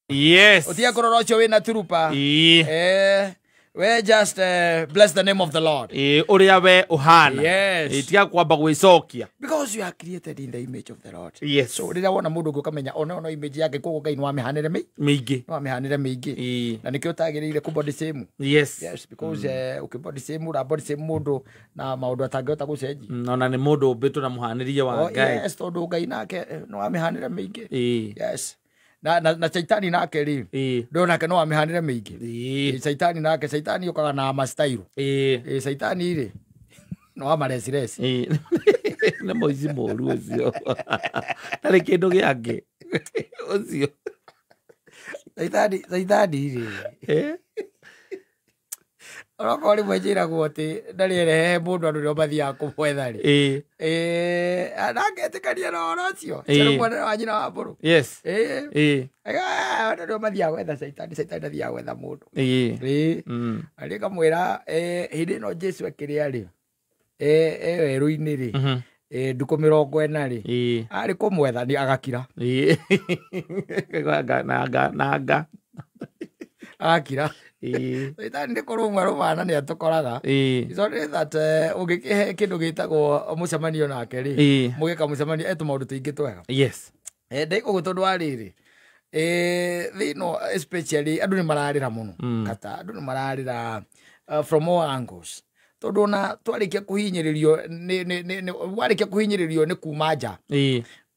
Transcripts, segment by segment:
Yes. Utia kororocho we na turupa. We just bless the name of the Lord. Uria we uhana. Yes. Tia kwamba gwicokia. Because you are created in the image of the Lord. Yes. So rira wona mundu gukamenya ona image yake kogo Ngai no amehanire mingi. No amehanire mingi. Na nikio tagiriire ku body same. Yes. Yes, because ukibody same ura body same mundu na maundu atangihota gucenji. Ona ni mundu umbitwo na muhaniririe wa Ngai. Yes, tondu Ngai nake no amehanire mingi. Yes. Na Saitani nake ri ndona no amehanire mingi. Saitani ukaga na mastairu. Saitani ri no amaresiresi. Na moici moru ucio. Tari kindu giangi. Ucio. Saitani ri. Oroko ri mwejira guoti ndari erehe mundu andu rio mathia kumwetha ri. Anagetikania na orocio. Cero mwana wa nyina wa mburu. Yes. Andu rio mathia gwetha Saitani athia gwetha mundu. Ari kamwira hindi no Jesu akiria ri. Weru-ini ri. Nduku 40 ri. Ari kumwetha ni agakira. Naga. Agakira. Saitani ndi kurumwa rumana ni atukoraga. So that ugikihe kindu gitagwo mucemanio nake ri. Mugika mucemanio etu maundu tuingi twega. Yes. Ndiko gutondu ariri. Thino especially andu ni mararira muno. Kata andu ni mararira from all angles. Tondu na twarikia kuhinyiririo ni warikia kuhinyiririo ni kuma nja.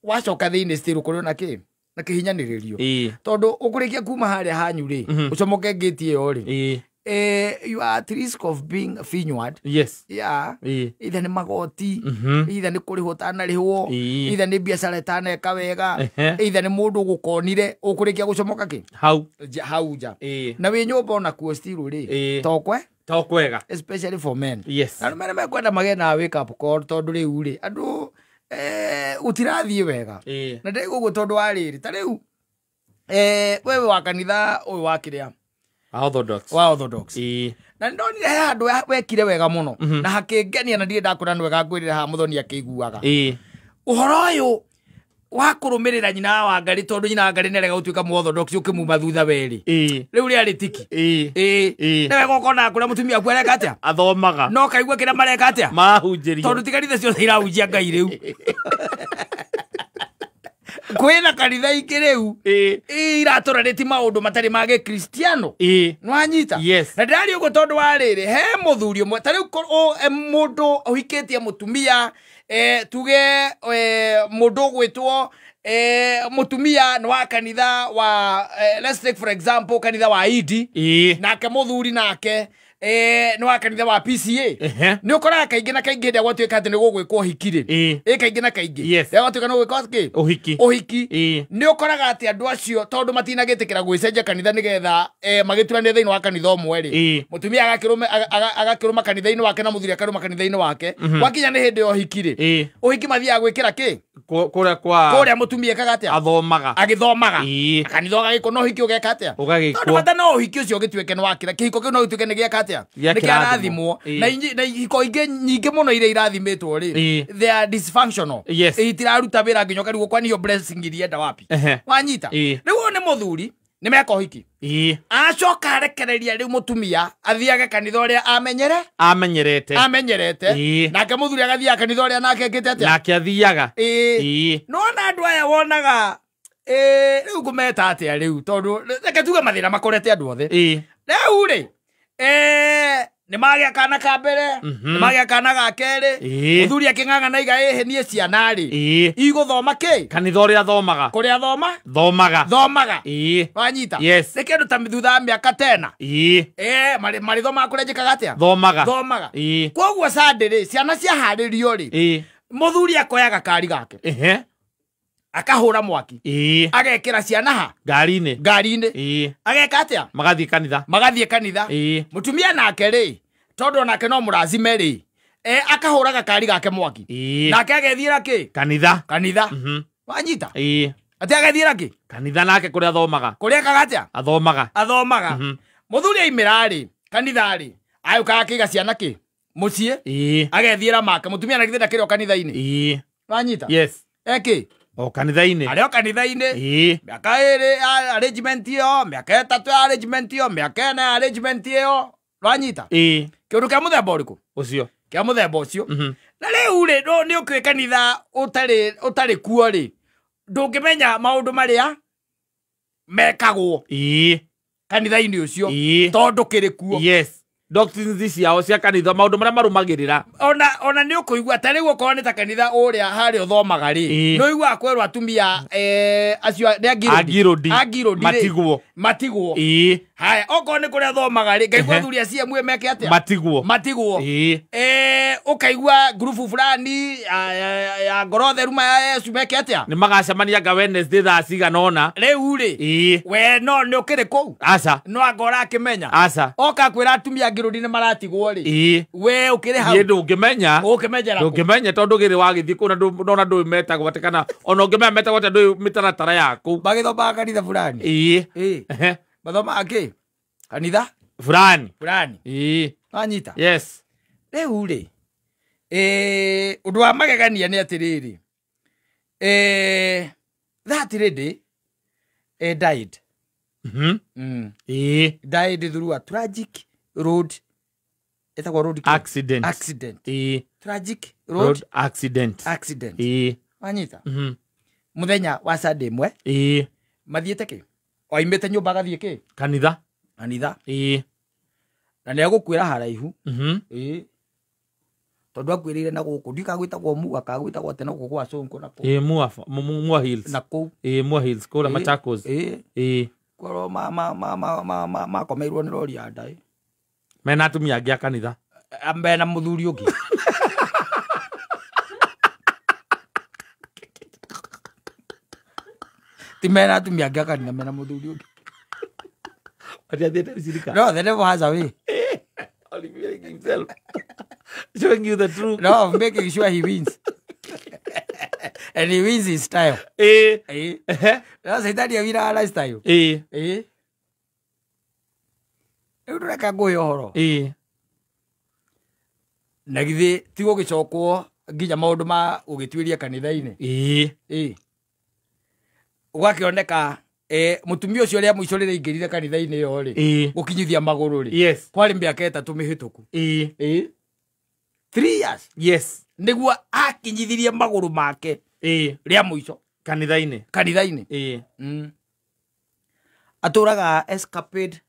Wacoka thiini still kuri na ki na kihinyanirio. Tondu ukurikia kuma haria hanyu ri ucomoke ngiti iyo ri. You are at risk of being finward. Yes. Yeah. Either ni magoti, either ni kuriho tanarihwo, either ni biacara taneka wega, either ni mundu gukonire ukurikia gucomoka ki hau ja. Na we nyumba ona kuo still ri tokwega especially for men. Yes. Na mena mekwenda magena wake up call tondu riu ri andu utirathie wega. Na ndego gutondu ariri ta riu wewe wa kanitha uyu wa kiria Orthodox. Na ndonire handu wekire wega muno na hakingenia na ndire ndakura wega ngwirira ha muthoni akiguaga. Uhoro uyu wa kurumirira nyina wa Ngai tondu nyina wa Ngai nerega gutuika mu Orthodox ukimuma thutha weri. Riu ri ari tiki. Newe gokona kuria mutumia kwereka atia athomaga no kaigua kira mareka atia mahunjirio tondu tigarithe cio irahunjia Ngai riu. Kwena kanitha ingĩ riu iratorarĩti maũndũ matarĩ ma Gĩkristiano nwanyita. Na ndĩrari ũguo tondũ wa rĩrĩ he mũthuri ũmwe ta rĩu mũndũ ũhikĩtie mũtumia tuge mũndũ ũgwĩtwo mũtumia nĩ wa kanitha wa let's take for example kanitha wa Idi nake mũthuri nake no akanitha wa PCA ni ukoraga kaingi na kaingi ndia gwatuika ati ni gugwikwo hikire kaingi na kaingi ndia gwatuika no gwikwo ski uhiki ni ukoraga ati andu acio tondu matinagitikira gwicenja kanitha nigetha magiturane thiini wa kanitha umwe ri mutumia agakiruma kanitha-ini wake na muthuri akaruma kanitha-ini wake wakinya ni hindi yo hikire uhiki mathia gwikira ki kuria mutumia kagatia agithomaga kanitha gagiko no hiki ugeka atia tondu bata no uhiki ucio gituike ni wakira kihiko kiu no gituike ni giaka atia ni kiarathimwo na hiko ingi nyingi muno ire irathimitwo ri they are dysfunctional itiraruta wira nginyo karigo kwani yo blessing irienda wapi wanyita riu ni muthuri ni meka uhiki acoka arekereria riu mutumia athiage kanitha uria amenyerete nake muthuri agathia kanitha uria nake ngite atia nake athiaga no na andu aya wonaga riu ngumeta atia riu tondu reke tuge mathina makorete andu othe riu ri ni magia kana ka mbere ni magia kana ga keri muthuri akinganga na iga ehenie ciana ri iguthoma ki kanitha uria thomaga kuria thomaga wanyita reke andu ta thutha miaka 10 mari thoma kuria njikaga atia thomaga koguo Sunday ri ciana cia haririo ri muthuri akoyaga kari gake akahura mwaki agekira ciana ha ngari-ini ageka atia magathie kanitha mutumia nake ri tondu nake no murazime ri akahuraga kari gake mwaki nake agethira ki kanitha wanyita ati agethira ki kanitha nake kuria thomaga kuria kagatia athomaga muthuri aimira ri kanitha ri ayukaga kiga ciana ki mucie agethira make mutumia na githina kirio kanitha-ini wanyita eki O kanitha-inĩ. Arĩ o kanitha-inĩ. Mĩaka 2 arrangement ĩyo, mĩaka 3 arrangement ĩyo, mĩaka 4 arrangement ĩyo. Rwanyita. Kĩũndũ kĩa mũthemba ũrĩkũ? Ũcio. Kĩa mũthemba ũcio. Na rĩu rĩ, nĩ ũkĩũĩ kanitha ũtarĩ kuo rĩ, ndũngĩmenya maũndũ marĩa mekagwo kanitha-inĩ ũcio tondũ kĩrĩ kuo. Yes. Doctrines ciao cia kanitha maũndũ marĩa marũmagĩrĩra. Ona nĩ ũkũigua ta rĩu okorwo nĩ ta kanitha ũrĩa harĩa ũthomaga rĩ, nĩ ũiguaga kwerwo atumia acio nĩ agirodi matigwo. Haya, okorwo nĩ kũrĩa athomaga rĩ, ngaigua athuri acio amwe meke atĩa? Matigwo. Ũkaigua ngurubu fulani ya ngoro theru ya Yesu meke atĩa? Nĩ magacemania nga Wednesday thaa cigana ũna. Rĩu rĩ, we no nĩ ũkĩrĩ kũu? Aca. No anga ũrakĩmenya? Aca. Oka kwĩra atumia ngirodi nĩ maratigwo rĩ, we ũkĩrĩ hau? Ndũngĩmenya tondũ gĩrĩ wagĩthiĩ kũu na ndũĩ metagwo atĩ kana ona ũngĩmenya metagwo atĩ ndũĩ mĩtaratara yaku. Magĩthomaga kanitha fulani. Mathomaga kĩ? Kanitha fulani. Wanyita? Yes. Rĩu rĩ, ũndũ wa magegania nĩ atĩrĩrĩ, that lady died. Died through a tragic road accident. Tragic road accident. Wanyita? Muthenya wa Sunday mwe mathiĩte kĩ? Oimĩte nyũmba agathiĩ kĩ? Kanitha. Na nĩ agũkwĩra haraihu. Tondũ akwĩrĩire na gũkũ ndikagwĩtagwo Mua, kagwĩtagwo atĩ na gũkũ gwa Sonko na kũu. Mua Hills. Na kũu. Mua Hills kũrĩa Machakos. Kũrwo makomeirwo nĩ rori ya ndaĩ. Mena atumia angĩ a kanitha. Mena mũthuri ũngĩ. Ti mena atumia angĩ a kanitha, mena mũthuri ũngĩ. No, the devil has a way. Revealing himself. Showing you the truth. No, making sure he wins. And he wins his style. No, Saitani awina ala style. Reka ngũhe ũhoro. Na githĩ ti gũgĩcokwo nginya maũndũ ma ũgĩtuĩria kanitha-inĩ. Ũgakĩoneka mutumia ũcio ũrĩa mũico rĩrĩa aingĩrire kanitha-inĩ ĩyo rĩ, gũkinyithia magũrũ rĩ, kwarĩ mĩaka 3 mĩhĩtũku. 3 years. Yes. Nĩguo akinyithirie magũrũ make rĩa mũico kanitha-inĩ. Atũraga escapade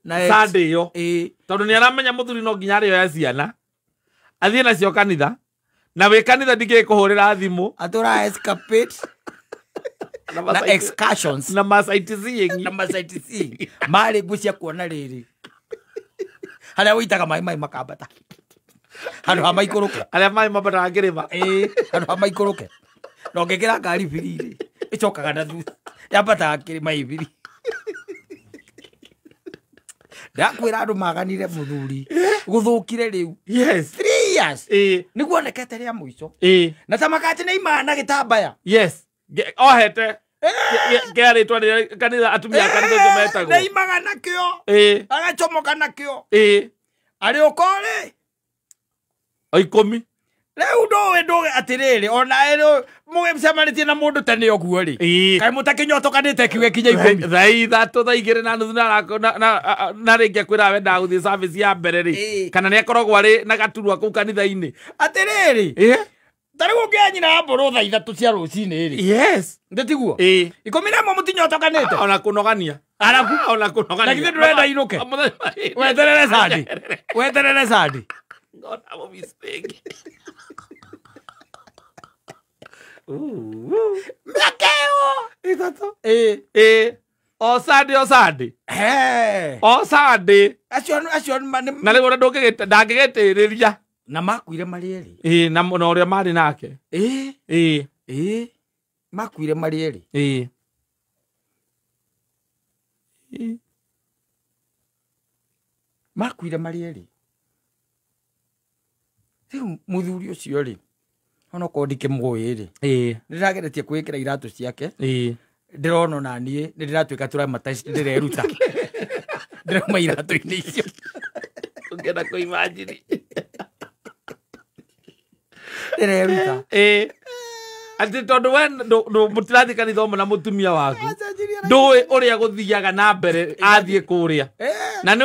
na Sunday yo. Tondũ nĩ aramenya mũthuri no nginya arĩo ya ciana athiĩ nacio kanitha, na wĩ kanitha ndingĩkũhũrĩra thimũ. Atũraga escapade na excursions na sightseeing marĩ nguo cia kuona rĩrĩ, harĩa wĩitaga maĩ makambata, handũ ha maikũrũke, harĩa maĩ mambataga ngĩrĩma, handũ ha maikũrũke, na ũngĩkĩra ngari biri ĩcokaga na thutha, yambataga kĩrĩma ibiri. Ndakwĩra andũ maganire mũthuri gũthũkire rĩu. 3 years nĩguo onekete rĩa mũico, na ta makati nĩ imana gĩtambaya. Ohete ngearĩtwa nĩ kanitha, atumia kanitha ũcio metagwo nĩ imaga nakĩo, agacomoka nakĩo, arĩ ũkorĩ o 10. Rĩu ndũĩ atĩrĩrĩ, ona mũgĩcemanĩtie na mũndũ ta nĩ ũguo rĩ, kaĩ mũtakĩnyotokanĩte kiuge kinya 10 thaa 3 thaa 2:30 na rĩngĩ akwĩra wendaga gũthiĩ service ya mbere rĩ, kana nĩ akoragwo arĩ na gaturwa kũu kanitha-inĩ. Atĩrĩrĩ, ta rĩu ũngĩanyina ya mbũrũ thaa 3 cia rũcinĩ rĩ, ndĩtiguo 11 mũtinyotokanĩte ona kũnogania, ona kũnogania, na githĩ ndũrenda inũke weterere Sunday. God have a mistake. Makeo. Itato. O Sunday. O Sunday. Acio na rĩu ndangĩgĩtĩrĩria. Na makuire marĩ erĩ. Na ũrĩa marĩ nake. Makuire marĩ erĩ. Makuire marĩ erĩ. Rĩu mũthuri ũcio rĩ, ona ko ndikĩmũĩ rĩ, ndĩrageretie kwĩkĩra iratũ ciake, ndĩrona na niĩ nĩ ndĩratuĩka tũramataci ndĩreruta, ndĩrauma iratũ-inĩ icio, ũngĩenda kũimagine ndĩreruta. ati tondu we mutirathi kanithomo na mutumia waku ndui uria guthiaga na mbere athie kuria na ni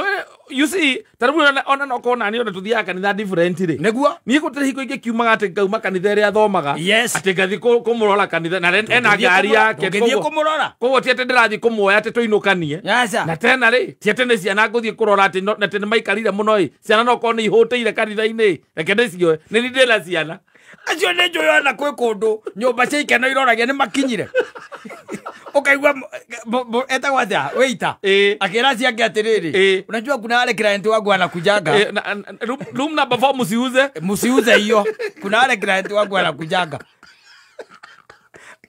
you see tarabu ona no kona ni ona tuthiaga kanitha different ri neguo ni gutire hiko ingi kiumaga ati ngauma kanitha ria thomaga ati ngathi kumurora kanitha na ena ngari yake ngithie kumurora koguo ti ati ndirathi kumuoya ati tuinukanie na tena ri ti ati ni ciana nguthie kurora ati na tene maikarire muno i ciana no kona ihuteire kanitha-ini reke ndicio ni ndila ciana acio nä njå yona kwä kå ndå nyå mba cia ikeno iroragia nä makinyire å kaigua etagwo atä wĩita akä ra ciake atä rä rä unajua kuna wale client wangu anakujanga room number 4 musiuze hiyo kuna wale client wangu anakujanga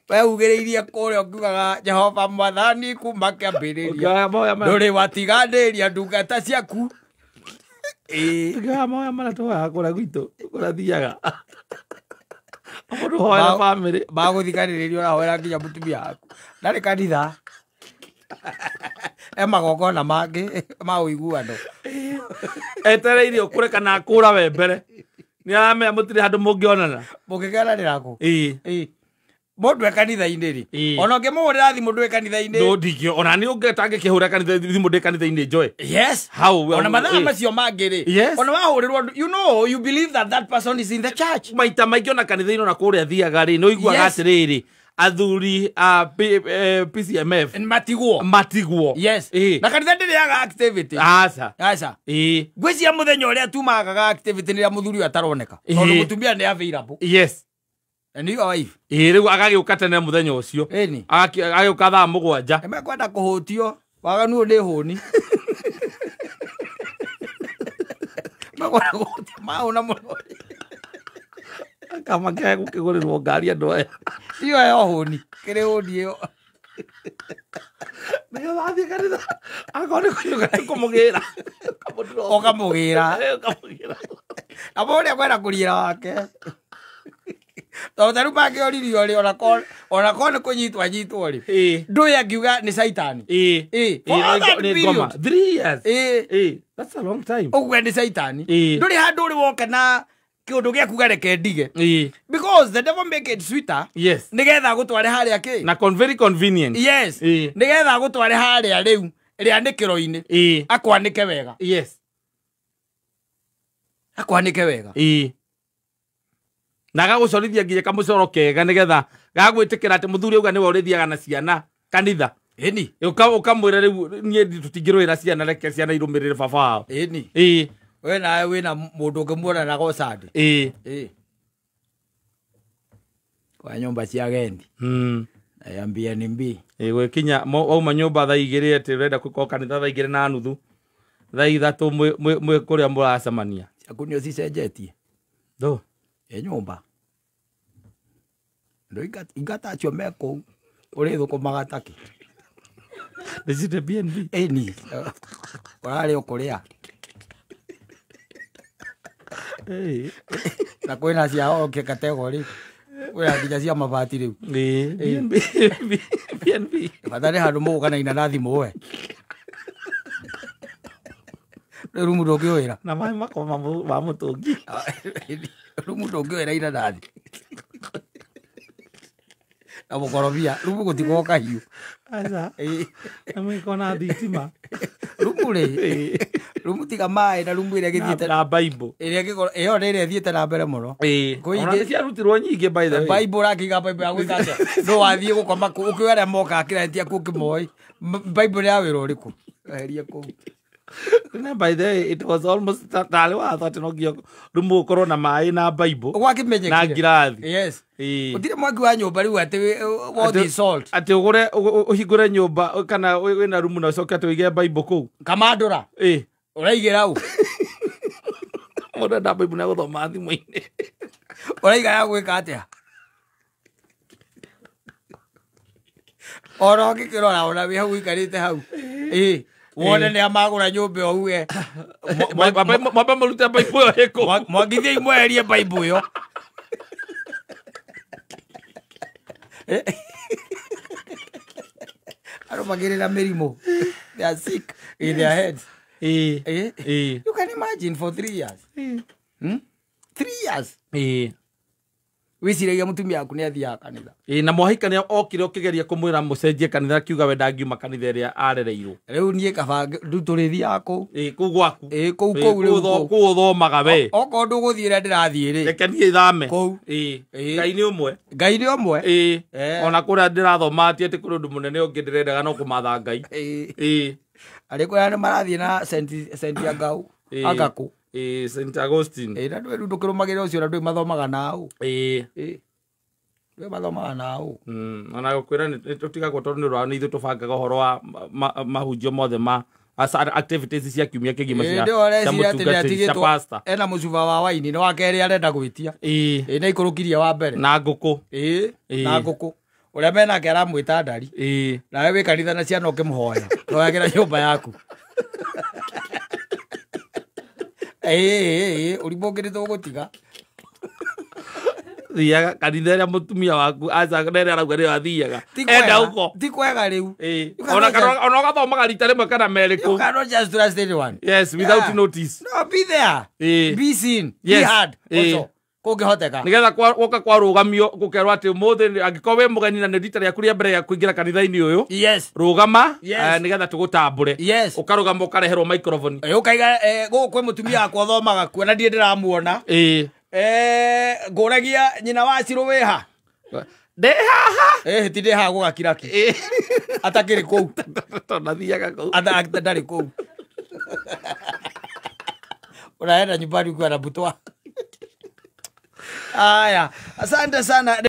we ugä rä irie kå rä a å kiugaga Jehova Mwathani kuma kä ambä rä ria ndå rä watigandä ria ndungata ciaku tiga moya mara twaga kå gwitå kå rathiaga mundu hoera family baguthikaniririo na hoera nginya mutumia waku ndarĩ kanitha magongona mangĩ ma ũiguano etereire ũkũre kana akũra we mbere nĩ aramenya mũtirĩ handũ mũngĩonana mũngĩkenanĩra kũ mũndũ e kanitha-inĩ rĩ ona ũngĩmũhũrĩra thimũ ndũĩ kanitha-inĩ no ndingĩ ona nĩ ũngĩtangĩkĩhũra kanitha thimũ ndĩ kanitha-inĩ njoe yes how ona mathaa macio mangĩ rĩ ona wahũrĩrwo you know you believe that person is in the church maita maingĩ ona kanitha-inĩ ona kũrĩa thiaga rĩ nĩ ũiguaga atĩrĩrĩ athuri PCMF matigwo yes na kanitha ndĩrĩaga activity aca ngwĩcia mũthenya ũrĩa tumagaga activity nĩrĩa mũthuri ataroneka tondũ mũtumia nĩ available yes and your wife rĩu agagĩũka tene mũthenya ũcio agagĩũka thaa 7 nĩmekwenda kũhũtio waganu nĩ hũni mekwenda kũhũtio maũna mũno kama kĩa gũkĩgũrĩrwo ngari andũ aya iyo yo hũni kĩrĩ hũni ĩyo nĩyo wathiĩ kanitha akorwo nĩ kũnyuga kũmũgĩra ũkamũgĩra abo ũrĩa kwenda kũriĩra wake tondũ rĩu mangĩoririo rĩ ona korwo nĩ kũnyitwo anyitwo rĩ ndũĩ angiuga nĩ caitani 3 years that's a long time ũguo nĩ caitani ndũrĩ handũ ũrĩ woke na kĩũndũ gĩa kuga reke ndige because the devil make it sweeter nĩgetha gũtware harĩa kĩ na very convenient yes nĩgetha gũtware harĩa rĩu rĩanĩkĩro-inĩ akwanĩke wega akwanĩke wega na gagũcorithia nginya kamũcoro kega nĩgetha gagwĩtĩkĩra atĩ mũthuri auga nĩwe ũrĩthiaga na ciana kanitha ĩni ũkamwĩra rĩu niĩ tũtingĩrũĩra ciana reke ciana irũmĩrĩre baba wao ĩni we nawe wĩna mũndũ ũngĩmuona na gocandi kwa nyũmba cia agendi ya BNB gwĩkinya wauma nyũmba thaa 2 atĩ ũrenda gũkorwo kanitha thaa 2:30 thaa 3 mwĩ kũrĩa mũracemania ciaku nĩ ũcicenjetie do nyũmba ndũ ingata acio me kũu ũrĩ thũkũmaga takĩ nĩcite BNB ĩni ũrarĩ ũkũrĩa na kwĩna cia oke kategori kwĩna nginya cia mabati rĩu BNB bata nĩ handũ mũgũkanaina na thimũ we rĩu rumu ndũngĩũĩra na maĩ makoma ma mũtũngi rumu ndũngĩũĩra inanathi na mũkorobia rumu gũtigwo kahiũ aca amĩkona thitima rumu rĩ rumu tiga maĩ na rumu ĩrĩa gĩthiĩte na Bible ĩyo nĩ ĩrĩa ĩthiĩte na mbere mũno ona nĩ ciarutirwo nyingĩ by the way Bible ũrakĩiga Bible ya gwĩka atĩa no wathiĩ gũkoma ũkĩoya arĩa mokaga kĩrenti aku ũkĩmoĩ Bible ya wĩra ũrĩkũ eherie kũu by the way it was almost tarĩ watho atĩ no nginya rumu ũkorwo na maĩ na Bible na ngirathi yes ũtirĩ mwaki wa nyũmba rĩu atĩ what salt atĩ ũgũre ũhingũre nyũmba kana wĩna rumu na ũcoke atĩ ũige Bible kũu kamandũra ũraigĩra ũ mũndũ enda Bible na gũthoma thimũ-inĩ ũraiga ya gwĩka atĩa oro ngĩkĩrora ona wĩ hau ũikarĩte hau wone nĩ amagũra nyũmba ĩyo uge mwambe mũrute Bible ĩyo hĩkũ mwangithie imweherie Bible ĩyo andũ magĩrĩra mĩrimũ they are sick in their heads you can imagine for 3 years 3 years wiciragia mutumia aku ni athia kanitha na mwahikania okire okigeria kumwira mucenjie kanitha kiuga we dangiuma kanitha iria arereirwo riu nie kabanga nduturithia ku ku gwaku ku riu ku thomaga we oko nduguthiira ndirathie ri reke nie ithame ku ngai ni umwe ona kuria ndirathoma ati ati kuri undu munene ungi ndirendaga no kumatha ngai ari kuria marathie na Saint Agau Agaku Saint Augustine na ndwe ndukirumagira ucio na ndwe mathomaga nao ndwe mathomaga nao ona gukwira tutigagwo tondu ni rwa ni ithu tubangaga uhoro wa mahunjio mothe ma activities cia kiumia kigima cia mutungati cia pastor ena mucuba wa waini ni wakeri arenda gwitia na ikurukiria wa mbere na nguku na nguku uria mena kera mwita ndari nawe wi kanitha na ciana ukimuhoya royagira nyumba yaku uribongere to gutiga thiaga kanitha ria mutumia waku aca nere arauga ri athiaga enda uko ti kwega riu ona gathomaga rita rimwe kana meriku you cannot just trust anyone yes without notice no be there be seen be heard also kungihoteka nigetha woka kwarugamio gukerwa ati muthi angiko we mugeni na ni rita riaku ria mbere ya kuingira kanitha-ini uyu yes rugama nigetha tugutambure ukarugama ukareherwo microphone ukaiga guku kwi mutumia akwa thomaga kuona ndie ndiramuona nguragia nyina wa Ciru wiha ndi haha ti ndi haha gugakiraki atakiri kou tonathiaga kou ndari kou unaenda nyumbani ukiwa na butwa. Aya, asante sana.